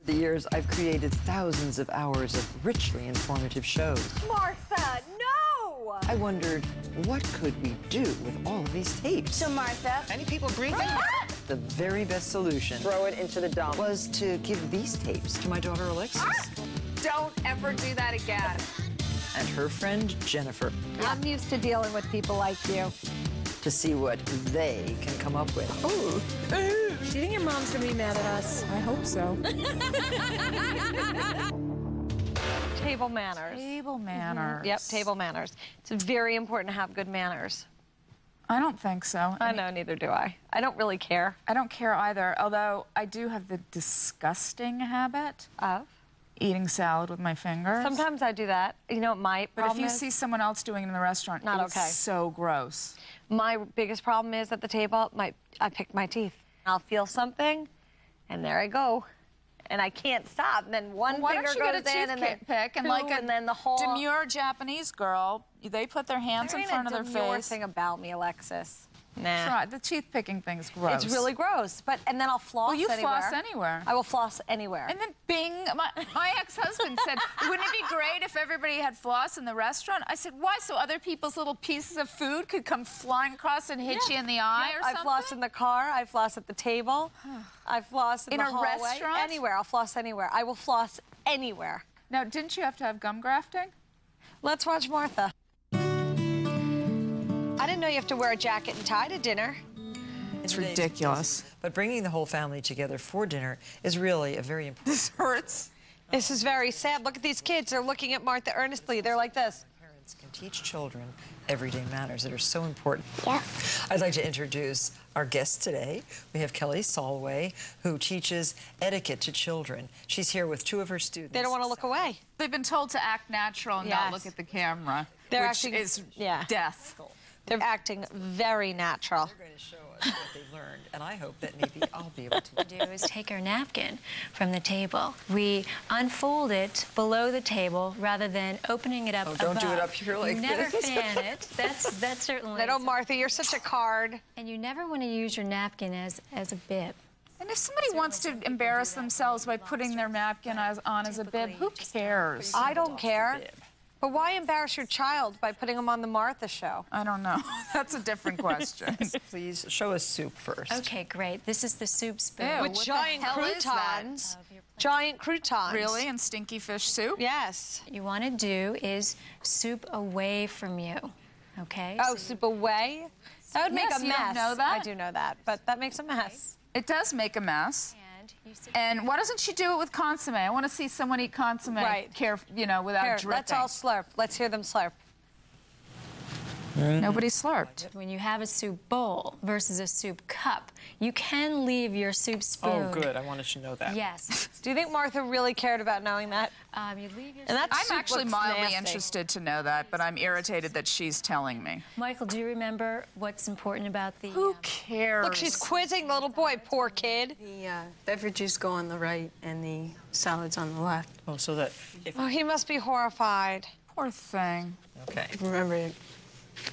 The years, I've created thousands of hours of richly informative shows. Martha, no! I wondered, what could we do with all of these tapes? So, Martha... Any people breathing? The very best solution Throw it into the dump. was to give these tapes to my daughter Alexis Don't ever do that again. and her friend Jennifer I'm used to dealing with people like you. to see what they can come up with. Do you think your mom's gonna be mad at us? I hope so. Table manners. Table manners. Yep, table manners. It's very important to have good manners. I don't think so. I know, neither do I. I don't really care. I don't care either, although I do have the disgusting habit Of? eating salad with my fingers. Sometimes I do that. You know what my But problem if you is? see someone else doing it in the restaurant, Not it's okay. so gross. My biggest problem is at the table, I pick my teeth. I'll feel something, and there I go. And I can't stop. And then one Why finger don't you goes get a in, and then toothpick and two, like a and then the whole... demure Japanese girl, they put their hands There in ain't front a of their demure face. thing about me, Alexis. Nah. Try. The teeth picking thing's gross. It's really gross. But and then I'll floss Well, you anywhere. floss anywhere. I will floss anywhere. And then bing, my ex-husband said, wouldn't it be great if everybody had floss in the restaurant? I said, why? So other people's little pieces of food could come flying across and hit you in the eye or I something? floss in the car. I floss at the table. I floss in In the a hallway. restaurant? Anywhere. I'll floss anywhere. I will floss anywhere. Now, didn't you have to have gum grafting? Let's watch Martha. I didn't know you have to wear a jacket and tie to dinner. It's ridiculous. But bringing the whole family together for dinner is really a very important... This hurts. This is very sad. Look at these kids. They're looking at Martha earnestly. They're like this. Parents can teach children everyday manners that are so important. Yeah. I'd like to introduce our guest today. We have Kelly Solway, who teaches etiquette to children. She's here with two of her students. They don't want to look away. They've been told to act natural and not Yes. look at the camera, They're which acting- is yeah. death. They're acting very natural. They're going to show us what they've learned, and I hope that maybe I'll be able to. Do is take our napkin from the table. We unfold it below the table rather than opening it up Oh, don't do it above. up here like you never this. fan it. That's certainly. They don't, Martha, you're such a card. And you never want to use your napkin as a bib. And if somebody wants to embarrass themselves by putting their napkin on as a bib, who cares? I don't care. But why embarrass your child by putting them on the Martha show? I don't know. That's a different question. Please show us soup first. Okay, great. This is the soup spoon. Ew. With what the giant hell is that? croutons. Giant croutons. Really? And stinky fish soup? Yes. What you want to do is soup away from you. Okay? Oh, soup away? That would make Yes, a you mess. don't know that? I do know that, but that makes a mess. It does make a mess. And you sit And why doesn't she do it with consomme? I want to see someone eat consomme, Right. without Here, dripping. let's all slurp. Let's hear them slurp. Nobody slurped. When you have a soup bowl versus a soup cup, you can leave your soup spoon. Oh, good. I wanted to know that. Yes. Do you think Martha really cared about knowing that? You leave your And that I'm soup actually looks mildly nasty. interested to know that, but I'm irritated that she's telling me. Michael, do you remember what's important about the... Who cares? Look, she's quizzing the little boy, poor kid. The beverages go on the right and the salads on the left. Oh, so that if... Oh, he must be horrified. Poor thing. Okay. Remember, a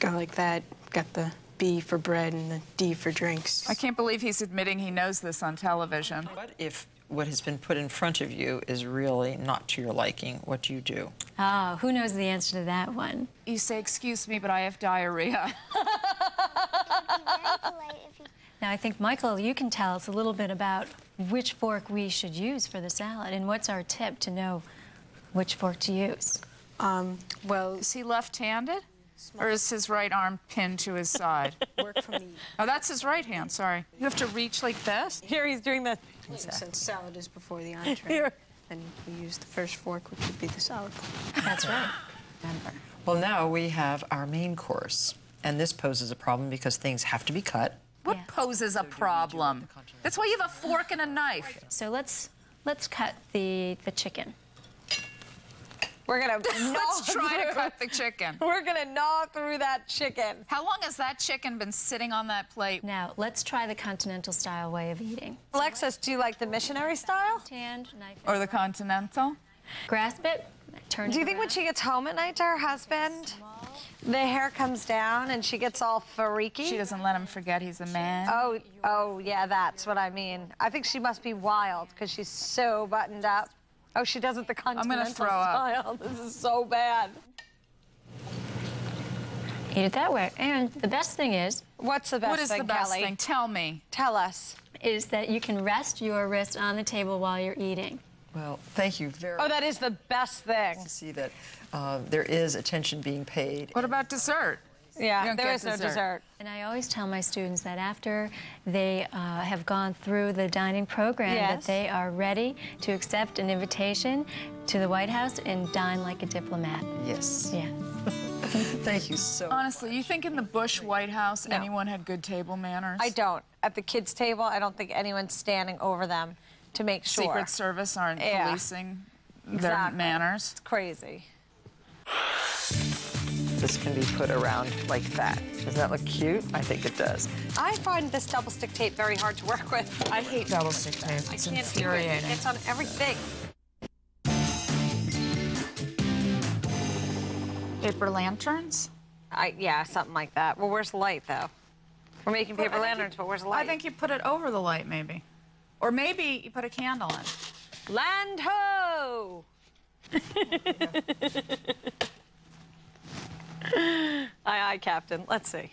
guy like that got the B for bread and the D for drinks. I can't believe he's admitting he knows this on television. What if what has been put in front of you is really not to your liking? What do you do? Oh, who knows the answer to that one? You say, excuse me, but I have diarrhea. Now, I think, Michael, you can tell us a little bit about which fork we should use for the salad, and what's our tip to know which fork to use? Well, Is he left-handed? Or is his right arm pinned to his side? work from the Oh, that's his right hand, sorry. You have to reach like this? Here he's doing the... since salad is before the entree. Here. And we use the first fork, which would be the salad fork. That's right. Remember. Well, now we have our main course, and this poses a problem because things have to be cut. What Yeah. poses a problem? That's why you have a fork and a knife. So let's cut the chicken. We're gonna Let's try to cut the chicken. We're gonna gnaw through that chicken. How long has that chicken been sitting on that plate? Now, let's try the continental style way of eating. Alexis, do you like the missionary style? Hand, knife, Or the continental? grasp it, turn turn it Do you think when around. she gets home at night to her husband, the hair comes down and she gets all freaky? She doesn't let him forget he's a man. Oh, yeah, that's what I mean. I think she must be wild because she's so buttoned up. Oh, she does it the continental throw up. style. This is so bad. Eat it that way. And the best thing is, What's the best What is thing, the best Kelly? thing? Tell me. Tell us. is that you can rest your wrist on the table while you're eating. Well, thank you very Oh, much that is the best thing. to see that there is attention being paid. What about dessert? Yeah, You don't there get is no dessert. dessert. And I always tell my students that after they have gone through the dining program, Yes. that they are ready to accept an invitation to the White House and dine like a diplomat. Yes. Yeah. Thank you so much. Honestly, you think in the Bush White House No. anyone had good table manners? I don't. At the kids' table, I don't think anyone's standing over them to make sure. Secret Service aren't Yeah. policing their Exactly. manners. It's crazy. This can be put around like that. Doesn't that look cute? I think it does. I find this double stick tape very hard to work with. I hate double stick tape. I It's can't do it. infuriating. It's on everything. Paper lanterns? Yeah, something like that. Well, where's the light, though? We're making Well, paper I think lanterns, you- but where's the light? I think you put it over the light, maybe. Or maybe you put a candle in. Land ho! Aye, aye, Captain. Let's see.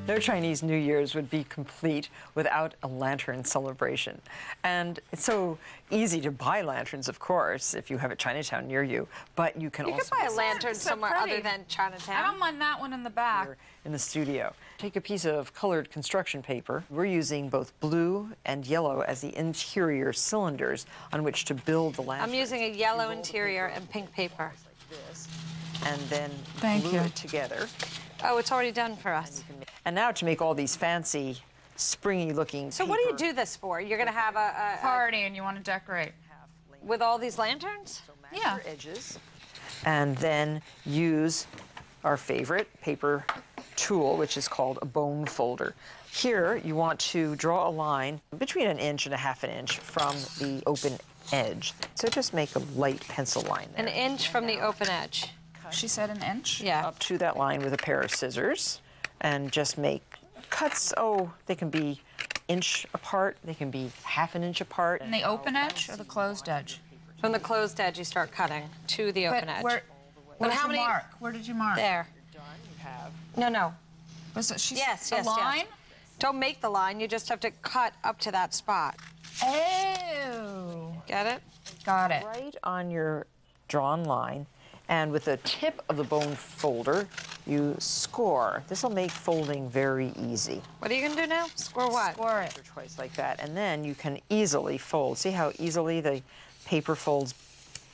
No Chinese New Year's would be complete without a lantern celebration. And it's so easy to buy lanterns, of course, if you have a Chinatown near you, but you can You also could buy a lantern so somewhere pretty. other than Chinatown. I don't mind that one in the back. here in the studio. Take a piece of colored construction paper. We're using both blue and yellow as the interior cylinders on which to build the lantern. I'm using a yellow interior and pink paper. And then Thank glue you. it together. Oh, it's already done for us. And now to make all these fancy, springy-looking So what do you do this for? You're going to have a Party and you want to decorate. with all these lanterns? Yeah. edges, and then use our favorite paper tool, which is called a bone folder. Here, you want to draw a line between 1 inch and 1/2 inch from the open edge. So just make a light pencil line there. 1 inch from the open edge. She said an inch? Yeah. Up to that line with a pair of scissors, and just make cuts. Oh, they can be inch apart, they can be 1/2 inch apart. In the open edge or the closed edge? From the closed edge, you start cutting to the open edge. Where'd how you many- mark? Where did you mark? There. No, no. Was it, she Yes, said yes, a line? yes. Don't make the line. You just have to cut up to that spot. Oh. Get it? Got it. Right on your drawn line, and with the tip of the bone folder, you score. This will make folding very easy. What are you going to do now? Score what? Score it. Twice like that, and then you can easily fold. See how easily the paper folds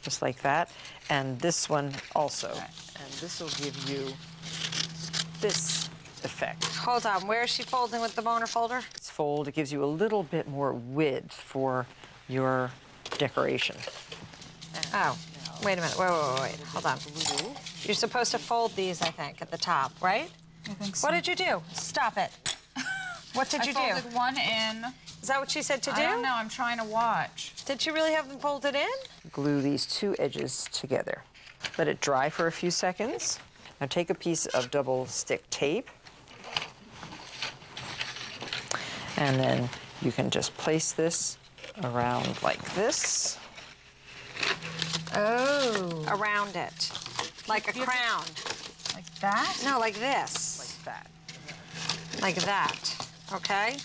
just like that? And this one also. And this will give you this effect. Hold on. Where is she folding with the boner folder? This fold, it gives you a little bit more width for your decoration. Oh. Wait a minute. Wait. Hold on. You're supposed to fold these, I think, at the top, right? I think so. What did you do? Stop it. What did you do? I folded one in. Is that what she said to do? I don't know. I'm trying to watch. Did she really have them folded in? Glue these two edges together. Let it dry for a few seconds. Now take a piece of double stick tape, and then you can just place this around like this. Oh. Around it. Like a crown. Like that? No, like this. Like that. Like that. Okay?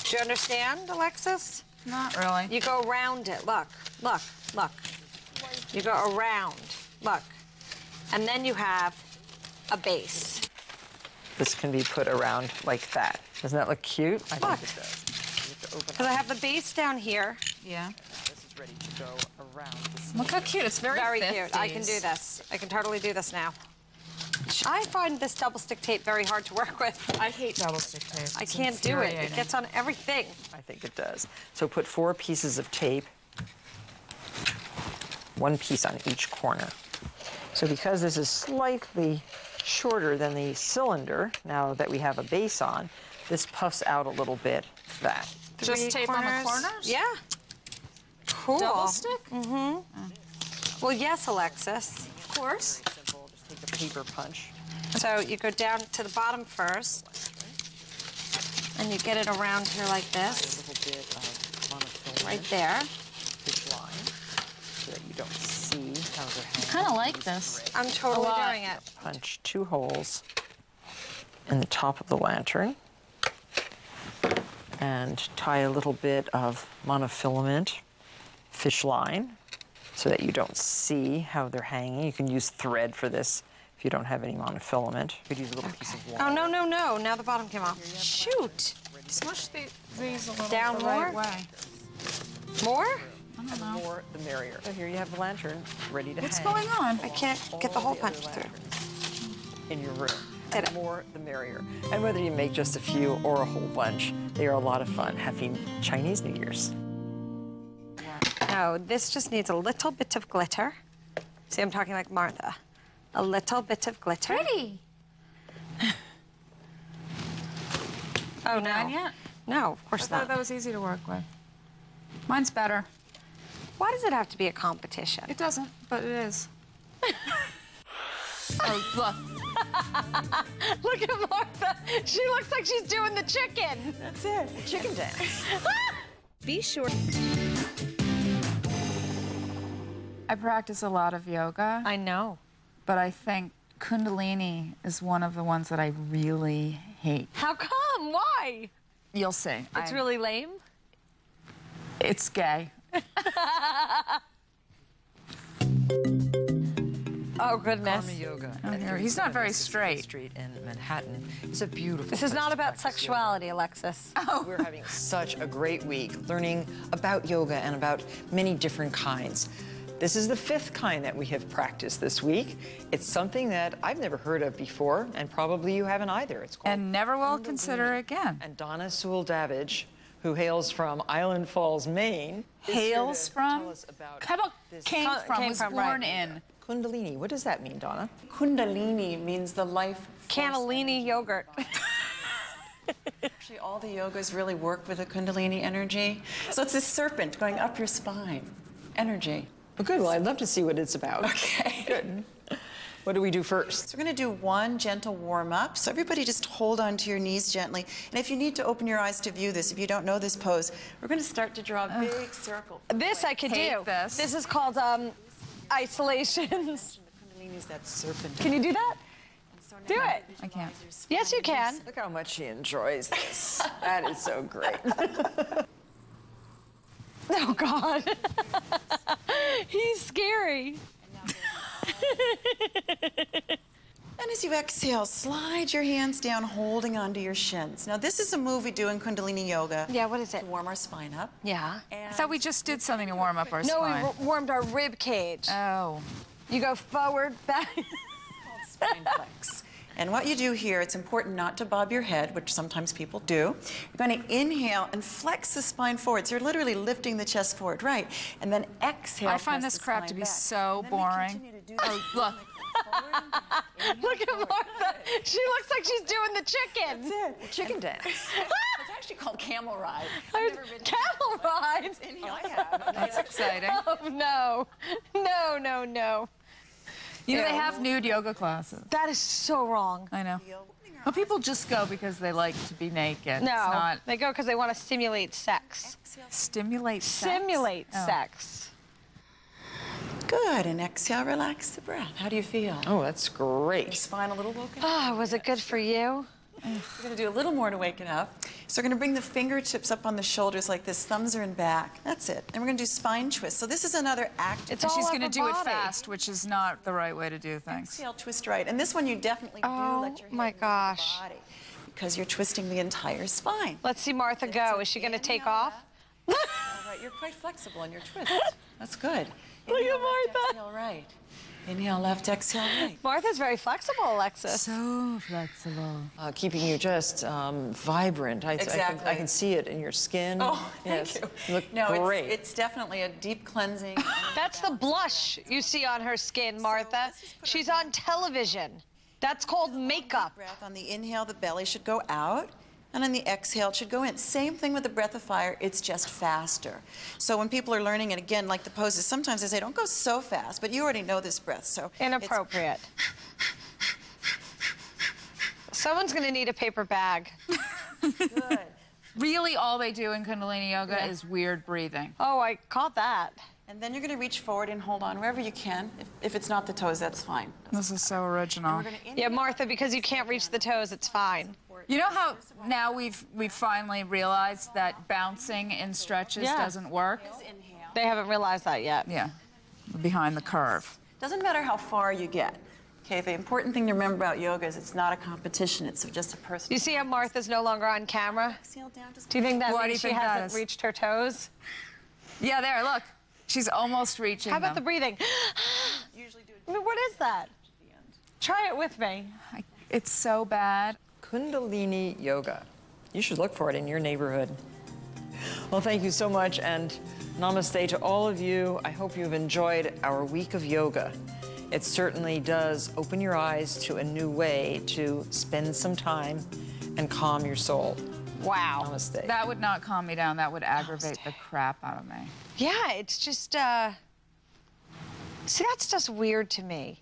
Do you understand, Alexis? Not really. You go around it. Look. Look. Look. You go around. Look. And then you have a base. This can be put around like that. Doesn't that look cute? I Look. think it does. You have to open Because I have the base down here. Yeah. This is ready to go around this. Look how cute. It's very Very 50s. cute. I can do this. I can totally do this now. I find this double stick tape very hard to work with. I hate double stick tape. I It's can't do it. It infuriating. gets on everything. I think it does. So put 4 pieces of tape, 1 piece on each corner. So because this is slightly shorter than the cylinder, now that we have a base on, this puffs out a little bit, that. three tape on the corners? Yeah. Cool. Double stick? Mm-hmm. Well, yes, Alexis. Of course. Simple. Just take a paper punch. So you go down to the bottom first, and you get it around here like A this, little bit of monofilament. right there. Fish line, so that you don't see how they're hanging. Kind of like this. I'm totally lot. doing it. Punch 2 holes in the top of the lantern and tie a little bit of monofilament fish line so that you don't see how they're hanging. You can use thread for this if you don't have any monofilament. You could use a little piece of wire. Oh, no, no, no. Now the bottom came off. Shoot. Smush these a little Down the more? right way. More? The more, the merrier. So here you have the lantern ready to What's hang. going on? I can't get the All hole the other punched through. lanterns in your room. Did And it. the more, the merrier. And whether you make just a few or a whole bunch, they are a lot of fun. Happy Chinese New Year's. No, this just needs a little bit of glitter. See, I'm talking like Martha. A little bit of glitter. Pretty. Oh, no. Done yet? No, of I course thought not. that was easy to work with. Mine's better. Why does it have to be a competition? It doesn't, but it is. Oh, look. Look at Martha. She looks like she's doing the chicken. That's it. Chicken dance. Be sure. I practice a lot of yoga, I know. but I think Kundalini is one of the ones that I really hate. How come? Why? You'll see. It's really lame. It's gay. Oh, goodness. Karma Yoga. Oh, at here. He's not 37 very Mississippi straight. Street in Manhattan. It's a beautiful. This is place not to about practice sexuality, Alexis. yoga. We're having such a great week learning about yoga and about many different kinds. This is the 5th kind that we have practiced this week. It's something that I've never heard of before, and probably you haven't either. It's called And never will Kundalini. consider again. And Donna Sewell-Davidge, who hails from Island Falls, Maine, is here Hails to from? tell us about How about this came from, came was from, born right. in? Kundalini. What does that mean, Donna? Kundalini means the life force Cannellini yogurt. Actually, all the yogas really work with the Kundalini energy. So it's this serpent going up your spine. Energy. Well, good. Well, I'd love to see what it's about. Okay. Good. What do we do first? So we're going to do one gentle warm-up. So everybody just hold onto your knees gently. And if you need to open your eyes to view this, if you don't know this pose, we're going to start to draw a big circle. This I could Hate do. this. This is called isolations. The Kundalini is that serpent. Can you do that? So now Do it. I can't. Yes, you can. Look how much she enjoys this. That is so great. Oh, God. He's scary. And as you exhale, slide your hands down, holding onto your shins. Now, this is a move we do in Kundalini Yoga. Yeah, what is it? To warm our spine up. Yeah. I thought we just did something to warm up our No, spine. we warmed our rib cage. Oh. You go forward, back. Spine flex. And what you do here, it's important not to bob your head, which sometimes people do. You're going to inhale and flex the spine forward. So you're literally lifting the chest forward, right? And then exhale. I find press this the crap spine to be back. so And then we boring. continue to do Oh, this. look. Forward and back. Inhale Look at forward. Martha. She looks like she's doing the chicken. That's it. Chicken dance. It's actually called camel ride. Camel rides. Inhale. I have. That's exciting. Oh, no. No, no, no. You know, they have nude yoga classes. That is so wrong. I know. Well, people just go because they like to be naked. No, It's not they go because they want to stimulate sex. stimulate sex. Simulate Oh. sex. Good. And exhale, relax the breath. How do you feel? Oh, that's Your great. spine a little woken? Oh, was it good for you? We're going to do a little more to wake it up. So we're going to bring the fingertips up on the shoulders like this. Thumbs are in back. That's it. And we're going to do spine twists. So this is another active. It's And all she's upper going to do it body. fast, which is not the right way to do things. Exhale, twist right. And this one you definitely do Oh, let your head my move the gosh. body because you're twisting the entire spine. Let's see Martha go. Is she going to take off? All right, you're quite flexible in your twist. That's good. Look at Inhale, left, Martha. Exhale right. Inhale left, exhale right. Martha's very flexible, Alexis. So flexible. Keeping you just vibrant. I Exactly. can see it in your skin. Oh, yes. thank you. You look No, great. it's definitely a deep cleansing. That's the blush you see on her skin, Martha. She's on television. That's called makeup. Breath on the inhale, the belly should go out. and on the exhale, it should go in. Same thing with the breath of fire, it's just faster. So when people are learning it, again, like the poses, sometimes I say, don't go so fast, but you already know this breath, so. Inappropriate. Someone's going to need a paper bag. Good. Really, all they do in Kundalini Yoga is weird breathing. Oh, I caught that. And then you're going to reach forward and hold on wherever you can. If it's not the toes, that's fine. This is so original. Yeah, Martha, because you can't reach the toes, it's fine. You know how now we've finally realized that bouncing in stretches doesn't work? They haven't realized that yet. Yeah, behind the curve. Doesn't matter how far you get. Okay, the important thing to remember about yoga is it's not a competition, it's just a personal. You see how Martha's no longer on camera? Exhale down, just Do you think that Why do means you she think that hasn't is? reached her toes? Yeah, there, look. She's almost reaching How about the them. breathing? I mean, what is that? Try it with me. It's so bad. Kundalini Yoga. You should look for it in your neighborhood. Well, thank you so much, and namaste to all of you. I hope you've enjoyed our week of yoga. It certainly does open your eyes to a new way to spend some time and calm your soul. Wow. Namaste. That would not calm me down. That would aggravate the crap out of me. Yeah, it's just, see, that's just weird to me.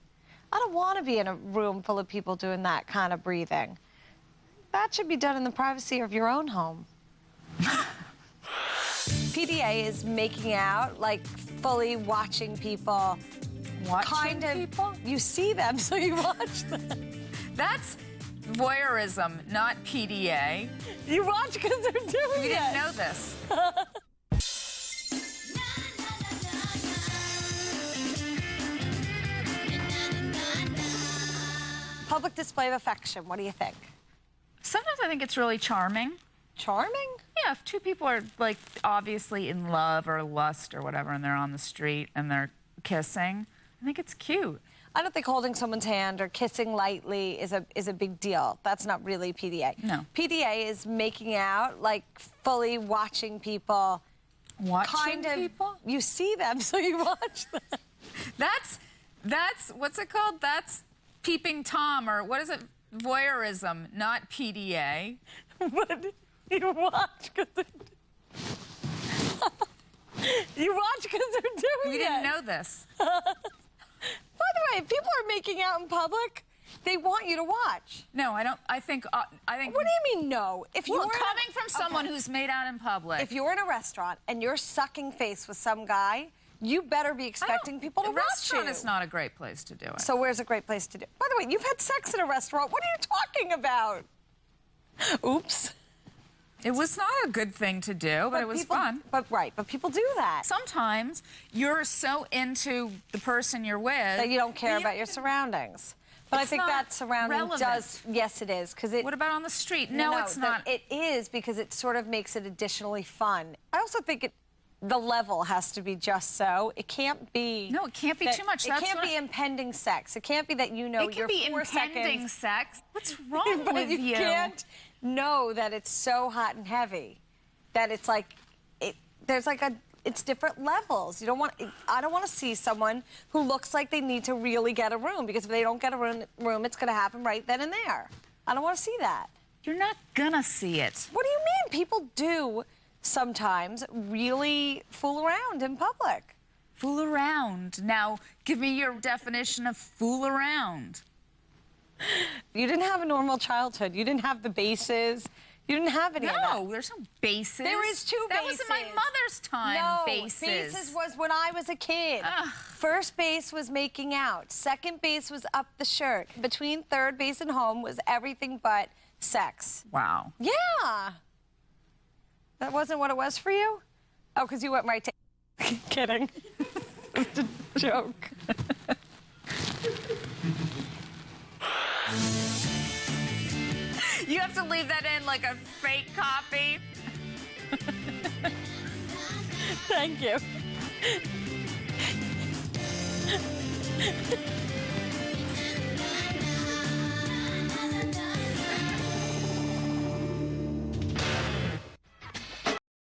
I don't want to be in a room full of people doing that kind of breathing. That should be done in the privacy of your own home. PDA is making out, like fully watching people. Watching people? You see them, so you watch them. That's voyeurism, not PDA. You watch because they're doing We it. didn't know this. Public display of affection, what do you think? Sometimes I think it's really charming. Charming? Yeah, if two people are, like, obviously in love or lust or whatever, and they're on the street and they're kissing, I think it's cute. I don't think holding someone's hand or kissing lightly is a big deal. That's not really PDA. No. PDA is making out, like fully watching people. Watching people? You see them, so you watch them. That's, what's it called? That's peeping Tom, or what is it? Voyeurism, not PDA. But you watch because they're... You watch because they're doing We it. didn't know this. By the way, if people are making out in public, they want you to watch. No, I don't. I think. What do you mean, no? If Well, you're coming from someone who's made out in public. If you're in a restaurant and you're sucking face with some guy, you better be expecting people to watch you. A restaurant is not a great place to do it. So where's a great place to do it? By the way, you've had sex in a restaurant. What are you talking about? Oops. It was not a good thing to do, but it was fun. But people do that. Sometimes you're so into the person you're with That you don't care about your surroundings. But I It's think not that surrounding relevant. does, yes it is, because it... What about on the street? No, it's not. It is, because it sort of makes it additionally fun. I also think the level has to be just so. It can't be... No, it can't be too much. It That's can't what be impending sex. It can't be that you know It can you're be 4 impending seconds... sex. What's wrong But with you you? can't know that it's so hot and heavy that it's like it's different levels. I don't want to see someone who looks like they need to really get a room, because if they don't get a room, it's going to happen right then and there. I don't want to see that. You're not gonna see it. What do you mean? People do sometimes really fool around in public. Fool around. Now, give me your definition of fool around. You didn't have a normal childhood. You didn't have the bases. You didn't have any of that. No, there's no bases. There is 2 That bases. was in my mother's time, No, bases. was when I was a kid. Ugh. First base was making out. Second base was up the shirt. Between third base and home was everything but sex. Wow. Yeah. That wasn't what it was for you? Oh, because you went right to... Kidding. It's a joke. You have to leave that in like a fake copy. Thank you.